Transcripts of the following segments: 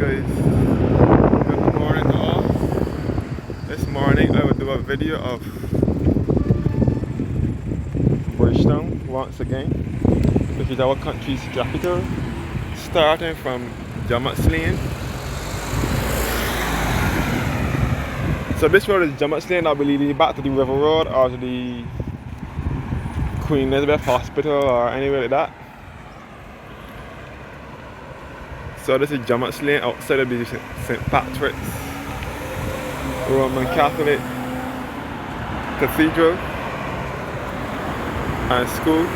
guys, good morning to all. This morning I will do a video of Bridgetown once again, which is our country's capital, starting from Jammuts Lane. So this road is Jammuts Lane, I believe, leading back to the River Road or to the Queen Elizabeth Hospital or anywhere like that. So this is Jammuts Lane outside of the St. Patrick's Roman Catholic Cathedral and School.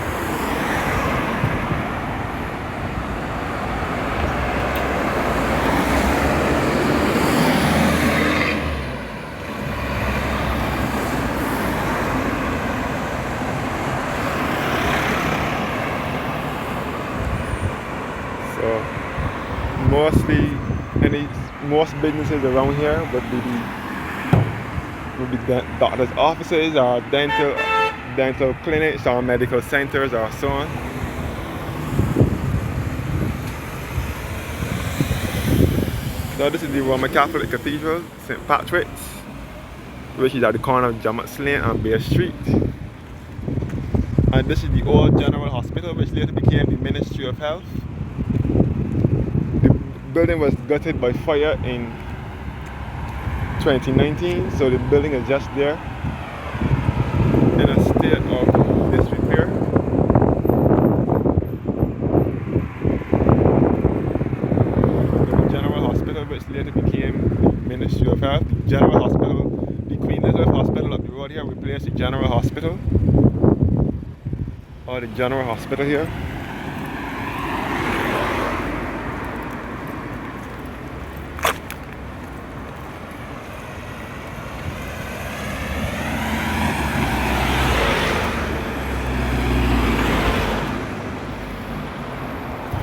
So most businesses around here would be doctors' offices or dental clinics or medical centers or so on. So this is the Roman Catholic Cathedral, St. Patrick's, which is at the corner of Jammuts Lane and Bay Street. And this is the old General Hospital, which later became the Ministry of Health. The building was gutted by fire in 2019, so the building is just there in a state of disrepair. The General Hospital, which later became the Ministry of Health. The General Hospital, the Queen Elizabeth Hospital up the road here, replaced the General Hospital, or the General Hospital here.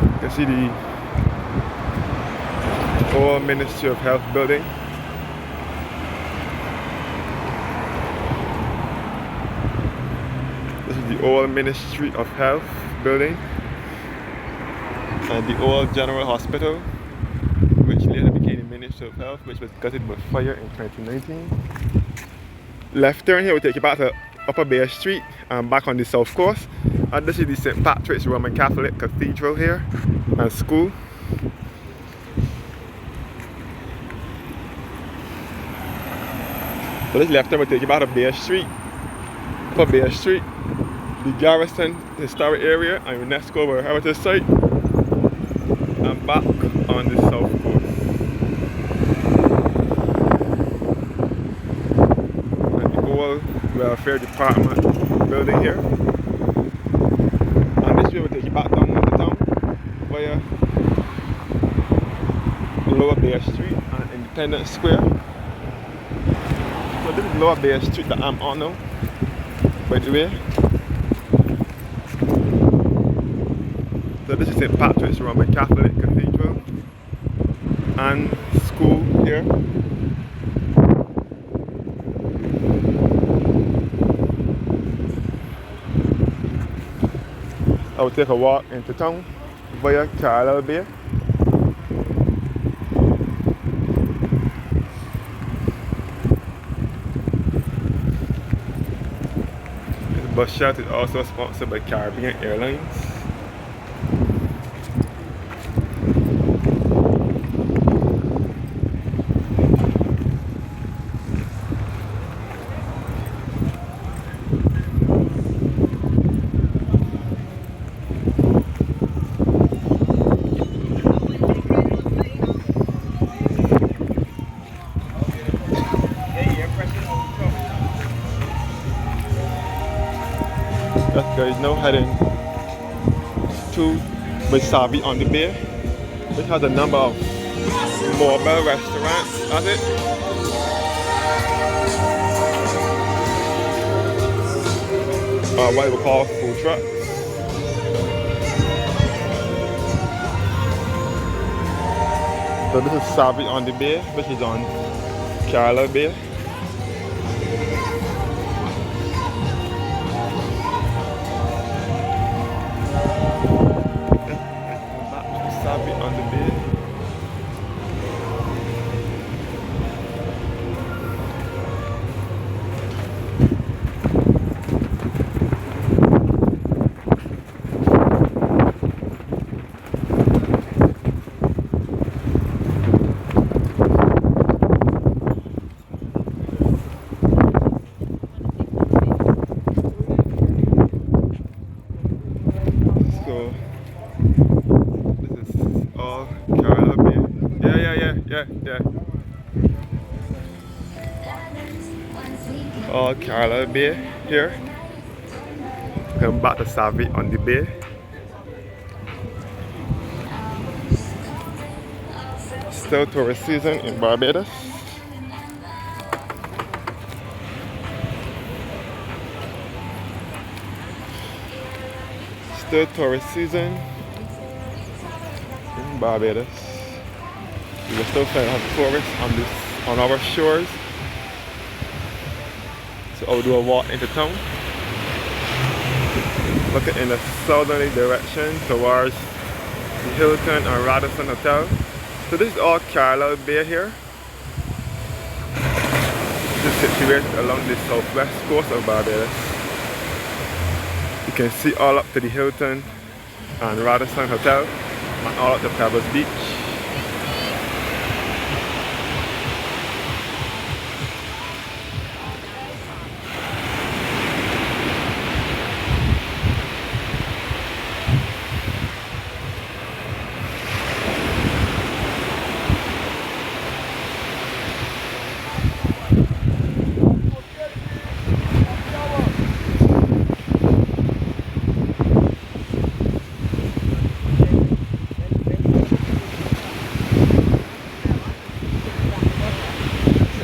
You can see the old Ministry of Health building. This is the old Ministry of Health building and the old General Hospital, which later became the Ministry of Health, which was gutted by fire in 2019. Left turn here will take you back to Upper Bay Street and back on the south coast. And this is the St. Patrick's Roman Catholic Cathedral here and School. So this left turn will take you back to Bay Street, Upper Bay Street, the Garrison Historic Area and UNESCO World Heritage Site, and back on the south coast. And the old Welfare Department building here. We will take you back down to town via Lower Bay Street and Independence Square. So this is Lower Bay Street that I'm on now, by the way. So this is St. Patrick's Roman Catholic Cathedral and School here. I will take a walk into town via Carlisle Bay. This bus shelter is also sponsored by Caribbean Airlines. That guy is now heading to Wasabi on the Bay, which has a number of mobile restaurants at it. What we call food trucks. So this is Savvy on the Bay, which is on Carlisle Bay. Savvy on the Bay. all Carla Bay. Yeah. All Carla Bay here. Come back to Savvy on the bay. Still tourist season in Barbados. Still tourist season in Barbados. We will still have tourists on our shores. So I'll do a walk into town. Looking in a southerly direction towards the Hilton and Radisson Hotel. So this is all Carlisle Bay here. This is situated along the southwest coast of Barbados. You can see all up to the Hilton and Radisson Hotel and all up to Pebbles Beach.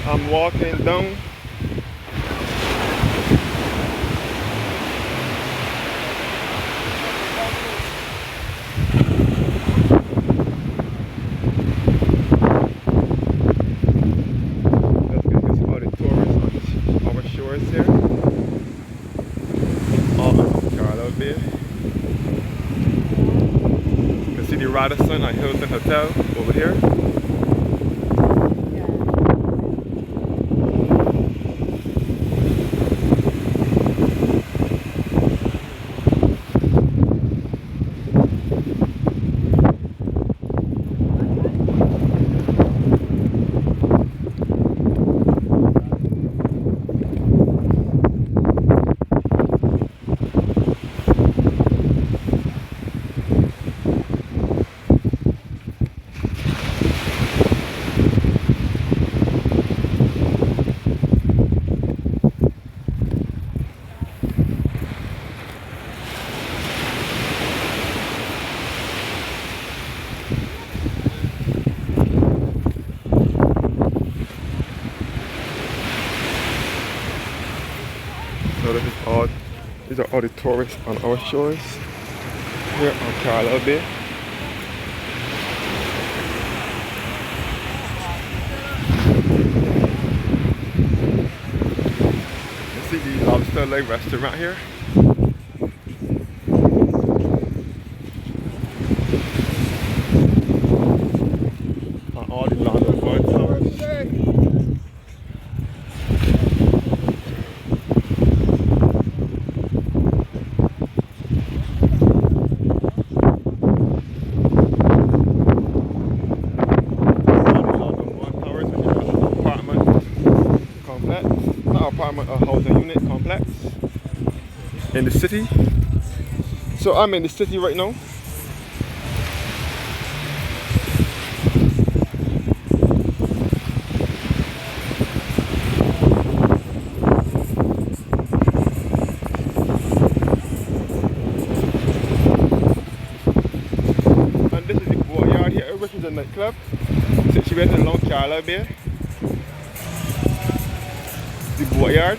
I'm walking down. That's because all the tourists on our shores here. All of Carlisle Bay. You can see the Radisson and Hilton Hotel over here. So these are all the tourists on our shores here on Carlisle Bay. You see the lobster leg restaurant here. On all the London Ford towers. A housing unit complex in the city. So I'm in the city right now. And this is the boatyard here, which is a nightclub situated along Carlisle Bay. The boatyard.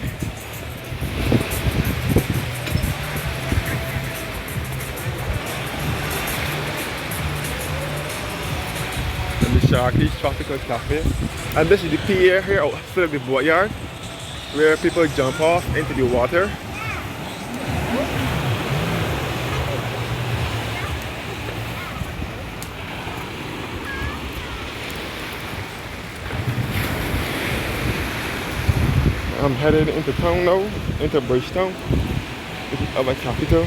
And the Sharky's Tropical Cafe. And this is the pier here outside of the boatyard where people jump off into the water. I'm headed into town now, into Bridgetown, which is our capital.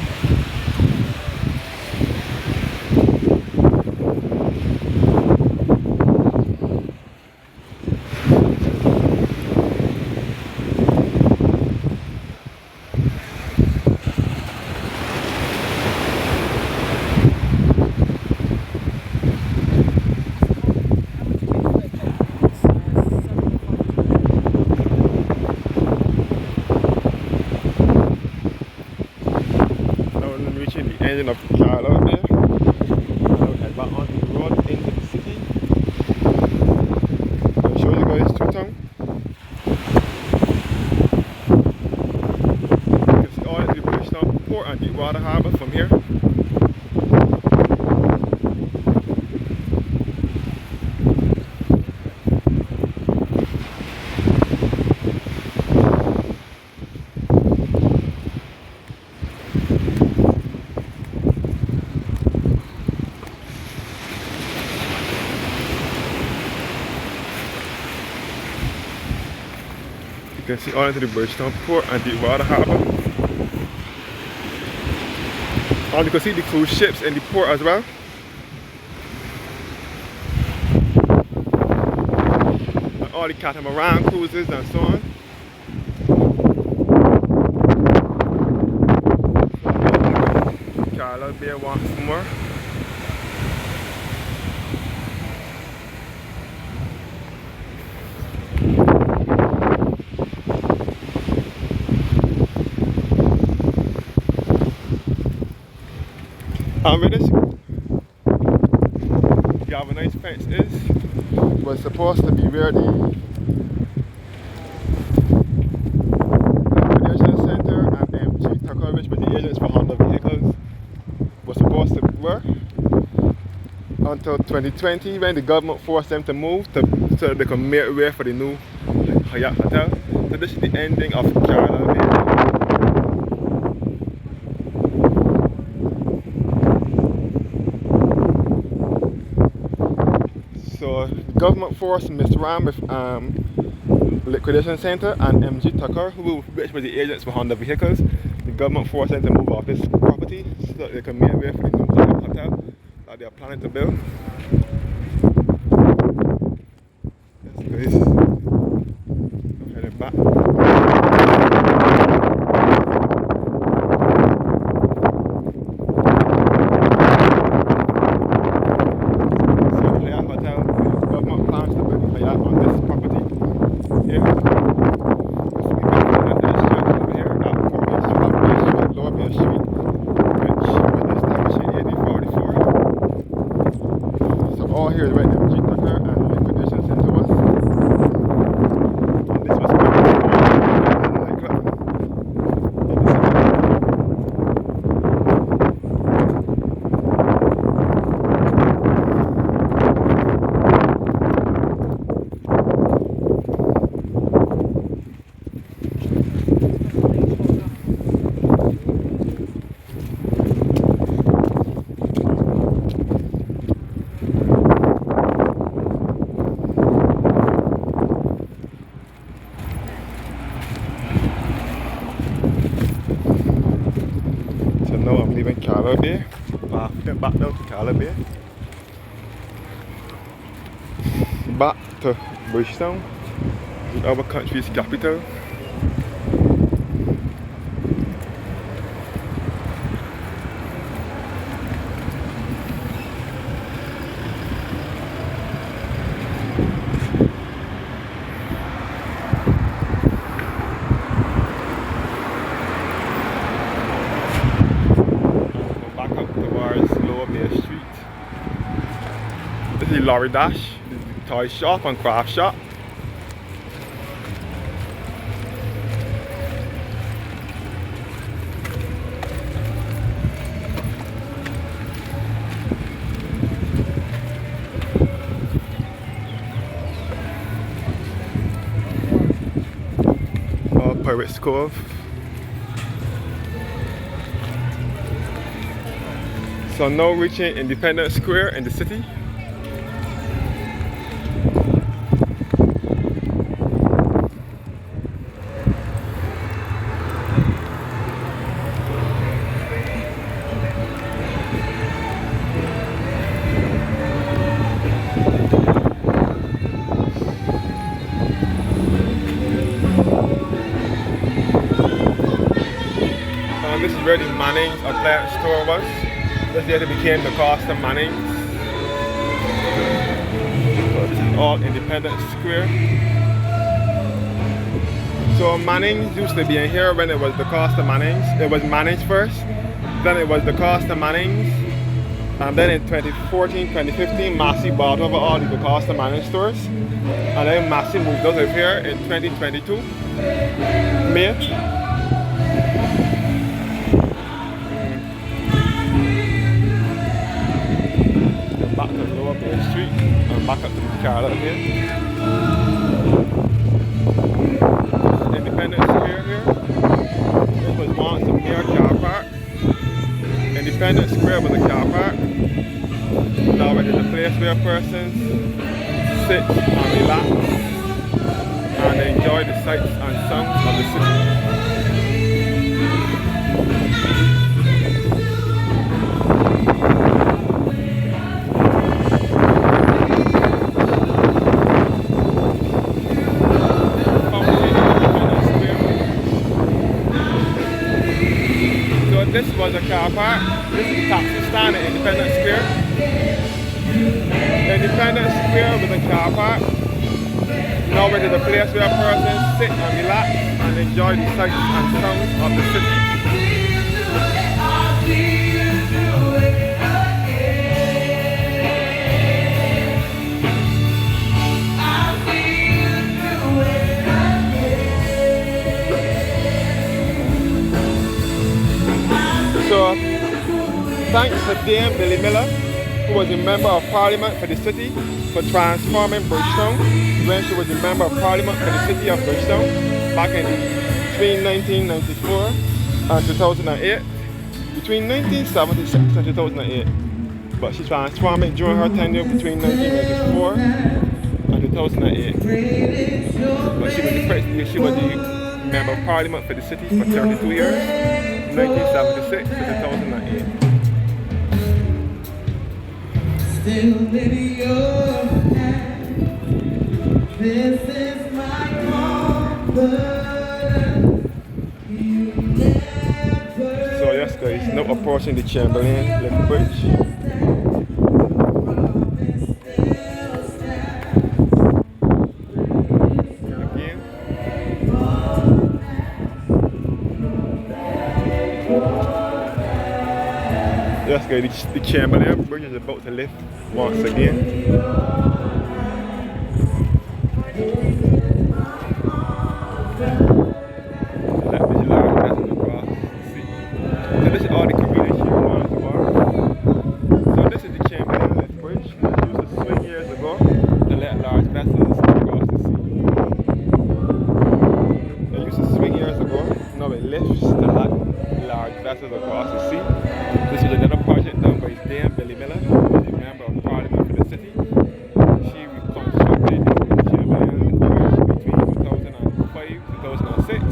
ending of the car out there. Now we head back onto the road into the city. I'll show you guys Bridgetown. You can see all into the Bridgetown port and Deepwater Harbour from here. You can see all into the Bridgetown port and Deepwater Harbour. And you can see the cruise ships in the port as well. And all the catamaran cruises and so on. Carla Bay once more. And with this galvanized fence was supposed to be where the Recreation Center and MG Tucker, which were the agents for Honda vehicles, was supposed to work until 2020 when the government forced them to move so that they could make way for the new Hyatt Hotel. So this is the ending of Carla Bay. So the government forced Mr. Ram with Liquidation Center and MG Tucker, which were the agents for Honda vehicles. The government forced them to move off this property so that they can make way for the new hotel that they are planning to build. Yes, guys. I'm heading back. All here is where MG Tucker and Liquidation Center was. And this was the nightclub of the city. Now I'm leaving Carla Bay, back down to Carla Bay, back to Bridgetown, our country's capital. This is Lorry Dash, the toy shop and craft shop. Pirates Cove. So now reaching Independence Square in the city. This is where the Manning's appliance store was. This later became the Costa Manning's. So this is all Independence Square. So Manning's used to be in here when it was the Costa Manning's. It was Manning's first. Then it was the Costa Mannings. And then in 2014, 2015, Massey bought over all the Costa Manning stores. And then Massey moved out of here in 2022, May. Back to Lower Bay Street and back up to the car out here. Independence Square here. This was once a mere car park. Independence Square was a car park. Now it is a place where persons sit and relax and enjoy the sights and sounds of the city. So this was a car park. This is the taxi stand at Independence Square. Independence Square was a car park. Now it is a place where persons sit and relax and enjoy the sights and sounds of the city. So, thanks to Dame Billy Miller, who was a member of Parliament for the city, for transforming Bridgetown when she was a member of Parliament for the city of Bridgetown back in between 1994 and 2008, between 1976 and 2008. But she transformed it during her tenure between 1994 and 2008. But she was a member of Parliament for the city for 32 years, 1976 to 2008. Still in your hand, this is my comfort. You never. So yes guys, now approaching the Chamberlain Lift Bridge. Again. Yes guys, the Chamberlain Bridge is about to lift once again. Let this large vessel across the sea. So this is all the community here on the bar. So this is the Chamberlain Lift Bridge. It used to swing years ago to let large vessels across the sea. It used to swing years ago, now it lifts to let large vessels across the sea. This is another project done by Dame Billy Miller, who is a member of Parliament for the city. She reconstructed the Chamberlain Lift Bridge between 2005 and 2006.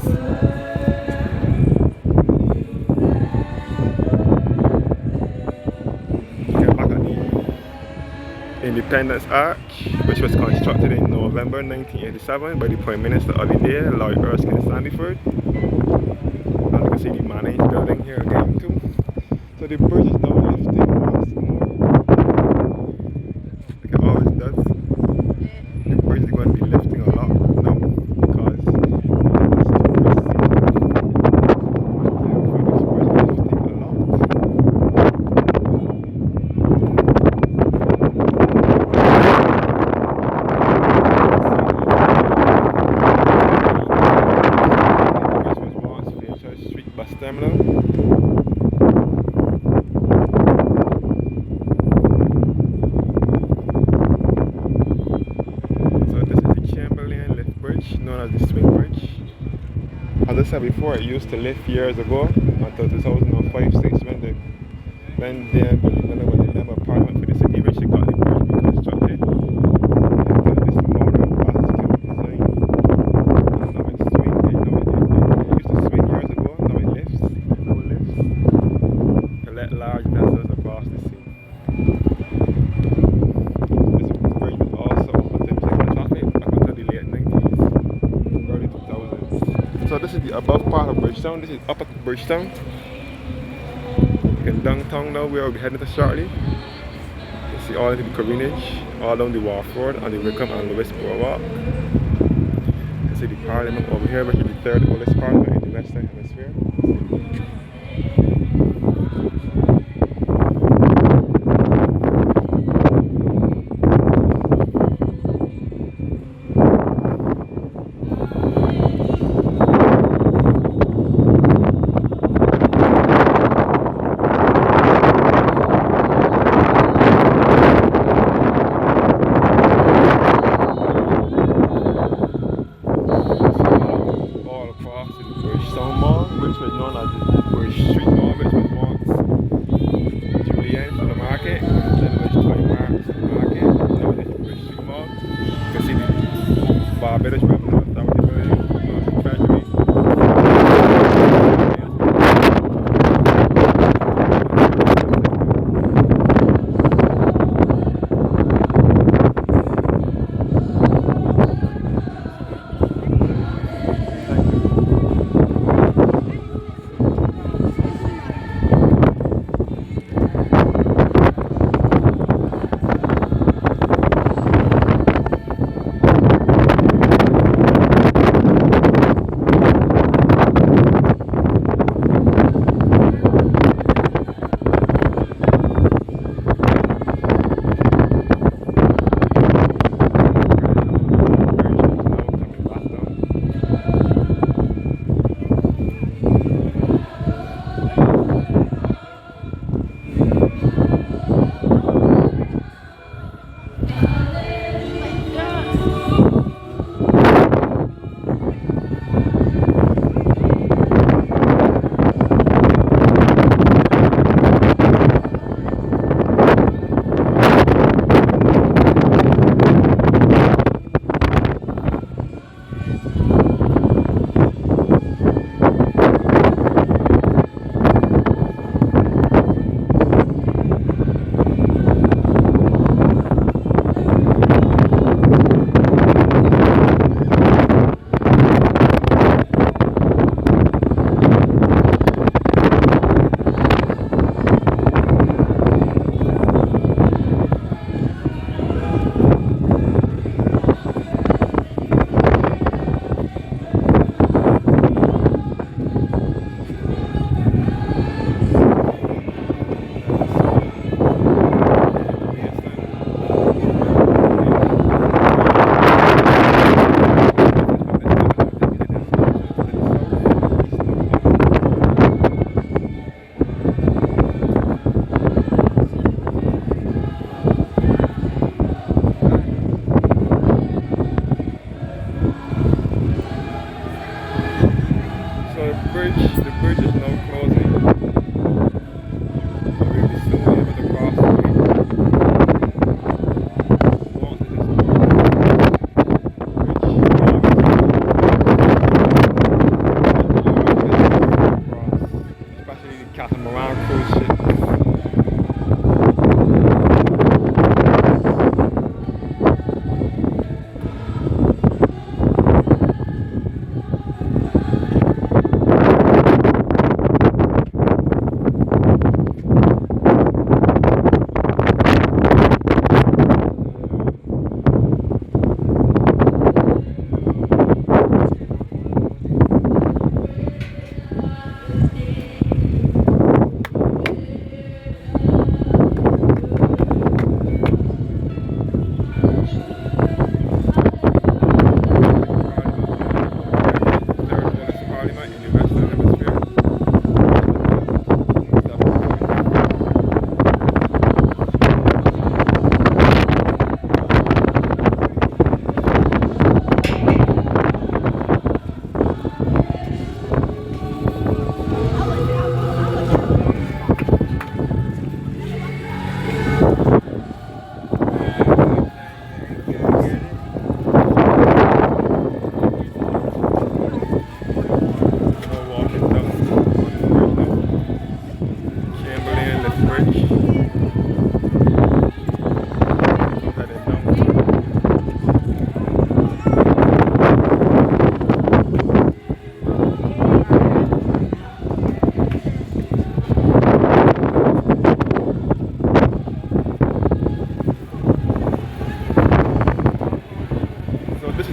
Here back at the Independence Arch, which was constructed in November 1987 by the Prime Minister of the day, Lord Erskine Sandyford. And you can see the Mannings building here again too. So the bridge is now lifting once more. Like it always does. The bridge is going to be lifting a lot now because it's too terminal. So this is the Chamberlain Lift Bridge, known as the Swing Bridge. As I said before, it used to lift years ago until 2005-6 when Dame Billy Miller was a member of Parliament for the city, when she got the bridge reconstructed. This modern bascule design. And now it's swing. It used to swing years ago. Now it lifts. To let large vessels across the sea. This bridge was also open to general traffic up until the late 90s, early 2000s. So this is the above part of Bridgetown. This is up at Bridgetown. In downtown now, where we'll be heading to shortly. You see all into the Corinage, all down the Wharf Road and the Wickham and Lewis Boardwalk. You see the Parliament over here, which is the third oldest Parliament in the Western Hemisphere.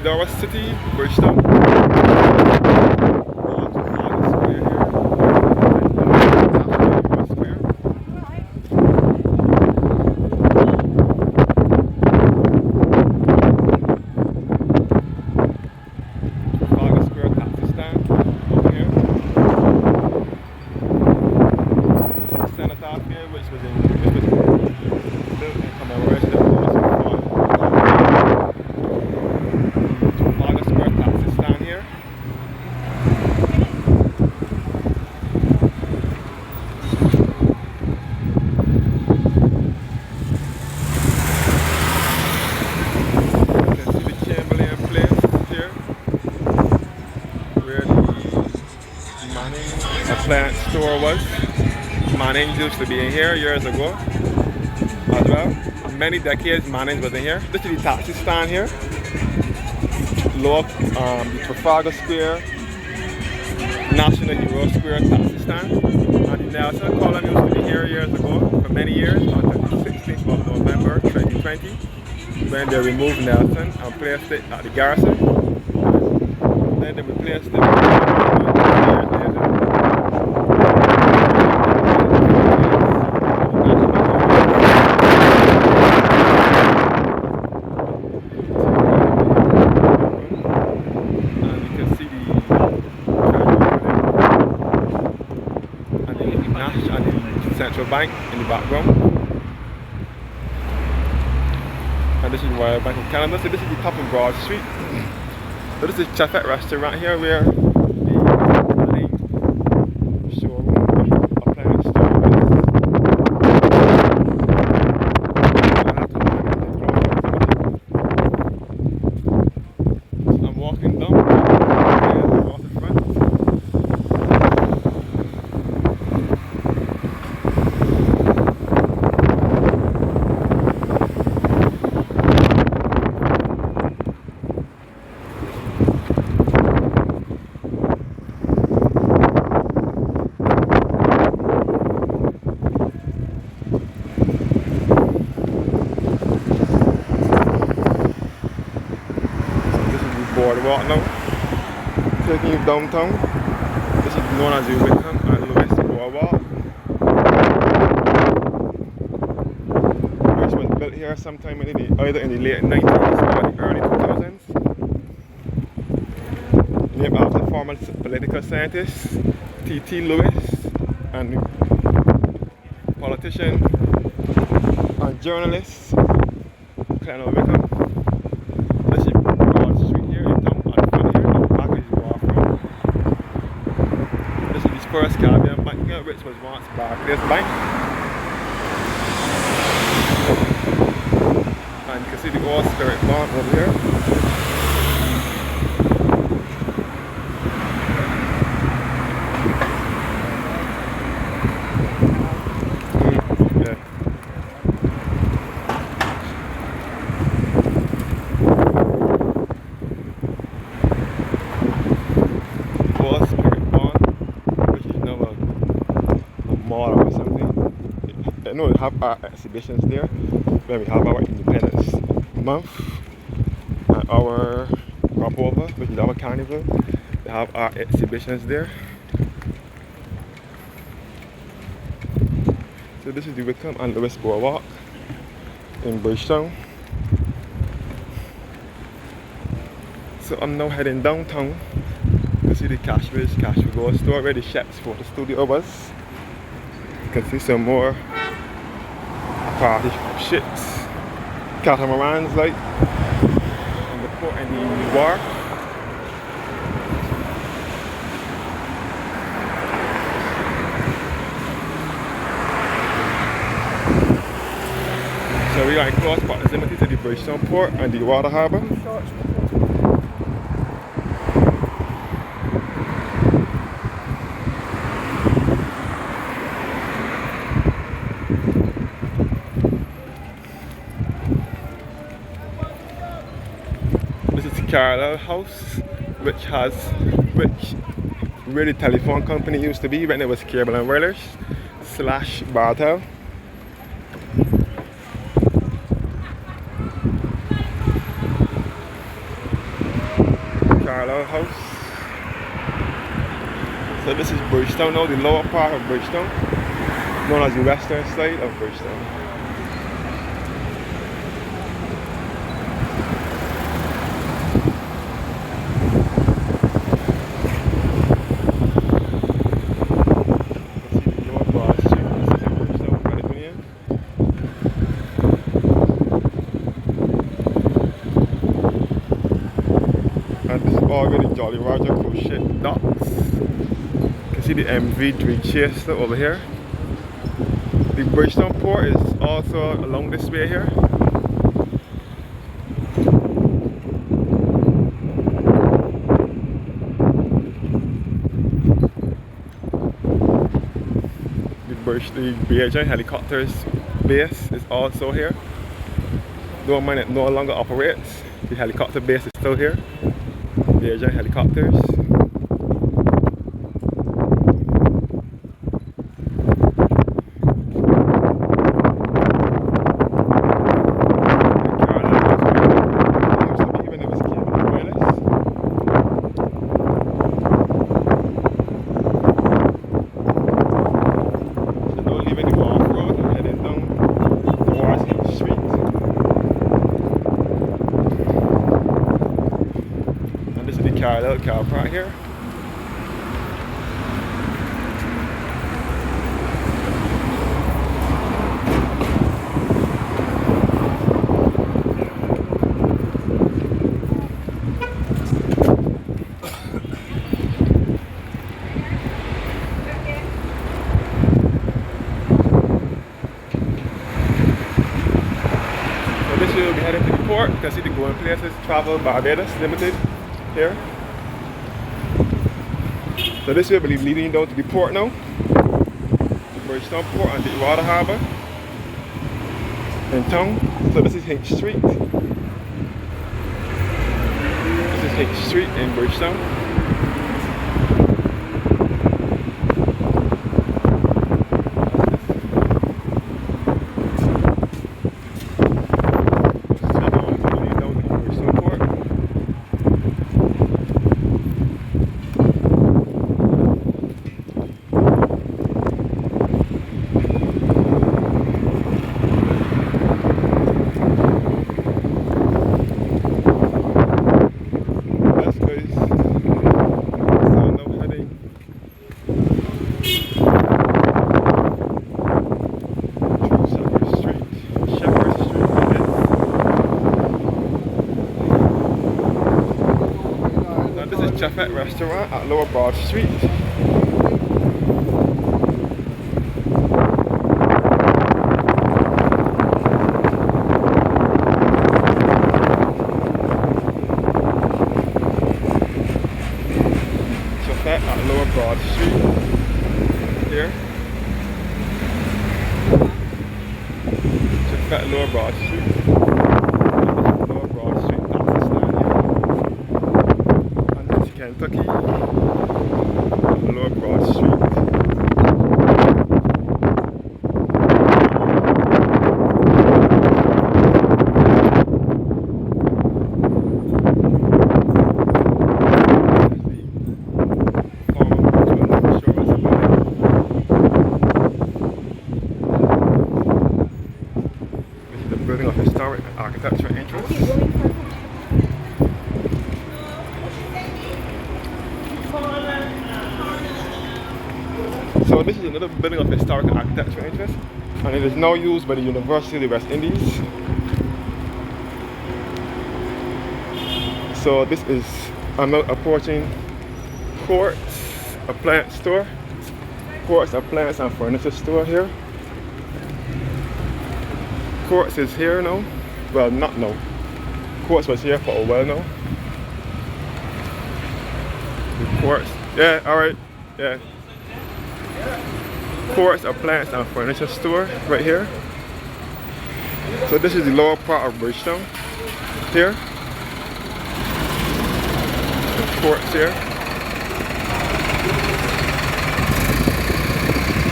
see our city, Bridgetown. Plant store was. Manning's used to be in here years ago as well. Many decades Manning's was in here. This is the taxi stand here. Look, the Trafalgar Square, National Hero Square taxi stand. And the Nelson column used to be here years ago, for many years, until the 16th of November 2020, when they removed Nelson and placed it at the garrison. Then they replaced it Central Bank in the background. And this is Royal Bank of Canada. So this is the top of Broad Street. So this is Chefette restaurant here where the showroom appliance store is. So I'm walking down off the front. Boardwalk now, taking you downtown. This is known as the Wickham and Lewis Boardwalk, which was built here sometime either in the late 90s or the early 2000s. Named after former political scientist T.T. Lewis and politician and journalist Colonel Wickham. First Caribbean Bank here, which was once Barbados Bank. And you can see the old spirit barn over here. Yeah. Old spirit barn. Mall or something. I know we have our exhibitions there when we have our Independence Month and our crop over, which is our carnival. We have our exhibitions there. So this is the Wickham and Lewis Boardwalk in Bridgetown. So I'm now heading downtown to see the Cash for Gold store where the Chef's photo studio was. You can see some more party ships, catamarans like in the port and the wharf. So we are in close proximity to the Bridgetown port and the water harbour. Carlisle House, which where the telephone company used to be when it was Cable and Wireless / Bartel. Carlisle House. So this is Bridgetown now, the lower part of Bridgetown, known as the western side of Bridgetown. And this is already Jolly Roger cruise ship docks. You can see the MV3 Chaser over here. The Bridgetown port is also along this way here. The Bridgetown helicopters base is also here. Though mine it no longer operates, the helicopter base is still here. Bridgetown helicopters. Carlisle car park here. So this year we'll be heading to the port. You can see the going places. Travel Barbados Limited here. So this way we'll be leading down to the port now. The Bridgetown port and the water harbour in town. So this is H Street. This is H Street in Bridgetown. Chefette restaurant at Lower Broad Street. Chefette at Lower Broad Street. Here. Chefette Lower Broad Street. Lower Broad Street taxi stand here. And this is Kentucky. Lower Broad Street. Building of historic architectural interest. So this is another building of historic architectural interest, and it is now used by the University of the West Indies. So this is, I'm now approaching Quartz Appliance Store. Quartz Appliance and Furniture Store here. Quartz is here now. Well, not now. Quartz was here for a while now. The Quartz. Yeah, alright. Yeah. Quartz Appliance and Furniture Store right here. So this is the lower part of Bridgetown. Here. The Quartz here.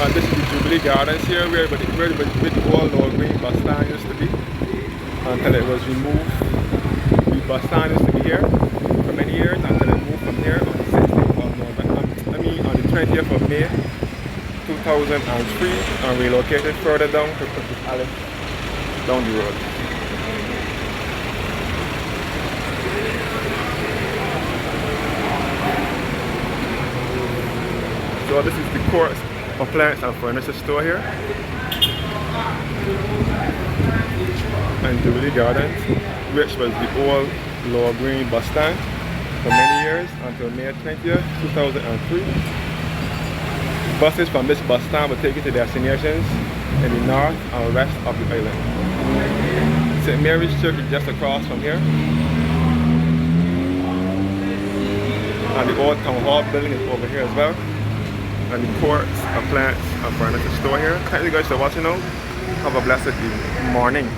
And this is the Jubilee Gardens here, where the old Lower Green bus stand used to be, until it was removed. The bus stand used to be here for many years until it 20th of May 2003 and relocated further down to Curtis Alley down the road. So this is the Courts Appliance and Furniture store here. And Jubilee Gardens, which was the old Lower Green bus stand for many years until May 20th, 2003. Buses from this bus stand will take you to destinations in the north and west of the island. St. Mary's Church is just across from here. And the old town hall building is over here as well. And the Courts Appliance and Furniture store here. Thank you guys for watching now. Have a blessed morning.